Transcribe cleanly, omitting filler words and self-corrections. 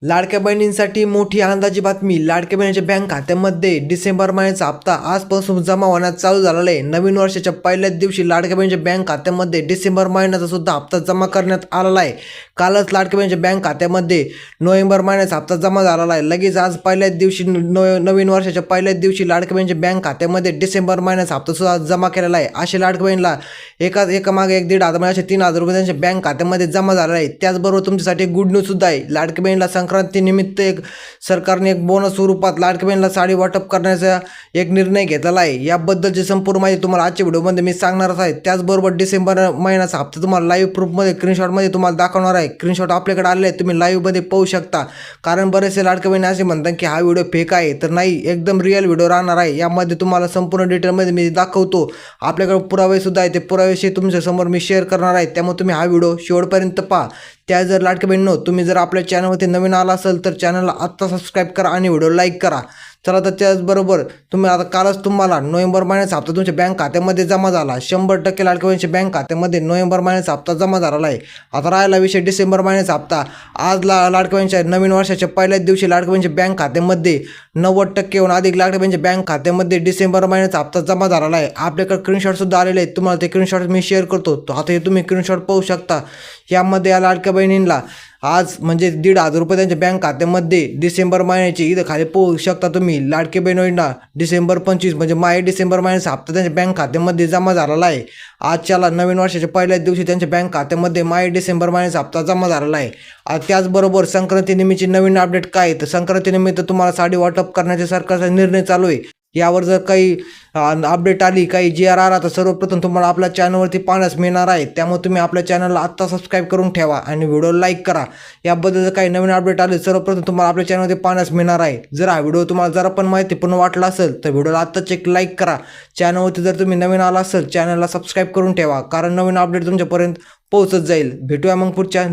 लाडक्या बहिणींसाठी मोठी आनंदाची बातमी. लाडक्या बहिणीच्या बँक खात्यामध्ये डिसेंबर महिन्याचा हप्ता आजपासून जमा होण्यास चालू झालेला आहे. नवीन वर्षाच्या पहिल्याच दिवशी लाडक्या बहिणीच्या बँक खात्यामध्ये डिसेंबर महिन्याचा सुद्धा हप्ता जमा करण्यात आलेला आहे. कालच लाडक्या बहिणीच्या बँक खात्यामध्ये नोव्हेंबर महिन्याचा हप्ता जमा झालेला आहे. लगेच आज पहिल्याच दिवशी नवीन वर्षाच्या पहिल्याच दिवशी लाडक्या बहिणीच्या बँक खात्यामध्ये डिसेंबर महिन्याचा हप्ता सुद्धा जमा केलेला आहे. असे लाडक्या बहिणीला एकामागे एक 1,500 म्हणजे 3,000 रुपये त्यांच्या बँक खात्यामध्ये जमा झालेला आहे. त्याचबरोबर तुमच्यासाठी गुड न्यूज सुद्धा आहे. लाडक्या बहिणीला संक्रांतीनिमित्त सरकारने एक बोनस स्वरूपात लाडक्या बहिणीला साडी वाटप करण्याचा एक निर्णय घेतलेला आहे. याबद्दलची संपूर्ण माहिती तुम्हाला आजच्या व्हिडिओमध्ये मी सांगणारच आहे. त्याचबरोबर डिसेंबर महिन्याचा हप्ता तुम्हाला लाईव्ह प्रूफमध्ये स्क्रीनशॉटमध्ये तुम्हाला दाखवणार आहे. स्क्रीनशॉट आपल्याकडे आलेले आहे, तुम्ही लाईव्हमध्ये पाहू शकता. कारण बरेचसे लाडक्या बहिणी असे म्हणतात की हा व्हिडिओ फेक आहे, तर नाही, एकदम रिअल व्हिडिओ राहणार आहे. यामध्ये तुम्हाला संपूर्ण डिटेलमध्ये मी दाखवतो. आपल्याकडे पुरावे सुद्धा आहे, ते पुरावेशी तुमच्यासमोर मी शेअर करणार आहे. त्यामुळे तुम्ही हा व्हिडिओ शेवटपर्यंत पहा. त्या जर लाडक्या बहिणींनो, तुम्ही जर आपल्या चॅनलवरती नवीन आला असेल तर चॅनलला आत्ता सबस्क्राईब करा आणि व्हिडिओ लाईक करा. चला, तर त्याचबरोबर तुम्ही आता कालच तुम्हाला नोव्हेंबर महिन्याचा हप्ता तुमच्या बँक खात्यामध्ये जमा झाला. 100% लाडक्या बहिणीच्या बँक खात्यामध्ये नोव्हेंबर महिन्याचा हप्ता जमा झालेला आहे. आता राहिला विषय डिसेंबर महिन्याचा हप्ता. आज लाडक्या बहिणीच्या नवीन वर्षाच्या पहिल्याच दिवशी लाडक्या बहिणीच्या बँक खात्यामध्ये 90% अधिक लाडक्या बहिणीच्या बँक खात्यामध्ये डिसेंबर महिन्याचा हप्ता जमा झालेला आहे. आपल्याकडे स्क्रीनशॉट सुद्धा आलेले आहेत. तुम्हाला ते स्क्रीनशॉट मी शेअर करतो. आता हे तुम्ही स्क्रीनशॉट पाहू शकता. यामध्ये या लाडक्या बहिणींना आज म्हणजे 1,500 रुपये त्यांच्या बँक खात्यामध्ये डिसेंबर महिन्याची इथं खाली पाहू शकता तुम्ही. लाडक्या बहिणींना डिसेंबर 25 म्हणजे माहे डिसेंबर महिन्याचा हप्ता त्यांच्या बँक खात्यामध्ये जमा झालेला आहे. आजच्याला नवीन वर्षाच्या पहिल्याच दिवशी त्यांच्या बँक खात्यामध्ये माहे डिसेंबर महिन्याचा हप्ता जमा झालेला आहे. त्याचबरोबर संक्रांतीनिमित्तची नवीन अपडेट काय आहे, तर संक्रांतीनिमित्त तुम्हाला साडी वाटप करण्याचा सरकारचा निर्णय चालू आहे. यावर जर काही अपडेट आली, काही GR आला, तर सर्वप्रथम तुम्हाला आपल्या चॅनलवरती पाहण्यास मिळणार आहे. त्यामुळे तुम्ही आपल्या चॅनलला आत्ता सबस्क्राईब करून ठेवा आणि व्हिडिओ लाईक करा. याबद्दल जर काही नवीन अपडेट आले सर्वप्रथम तुम्हाला आपल्या चॅनलवरती पाहण्यास मिळणार आहे. जर हा व्हिडिओ तुम्हाला जरा पण माहितीपूर्ण वाटला असेल तर व्हिडिओला आत्ताच एक लाईक करा. चॅनलवरती जर तुम्ही नवीन आला असेल चॅनलला सबस्क्राईब करून ठेवा, कारण नवीन अपडेट तुमच्यापर्यंत पोहोचत जाईल. भेटूया मग पुढच्या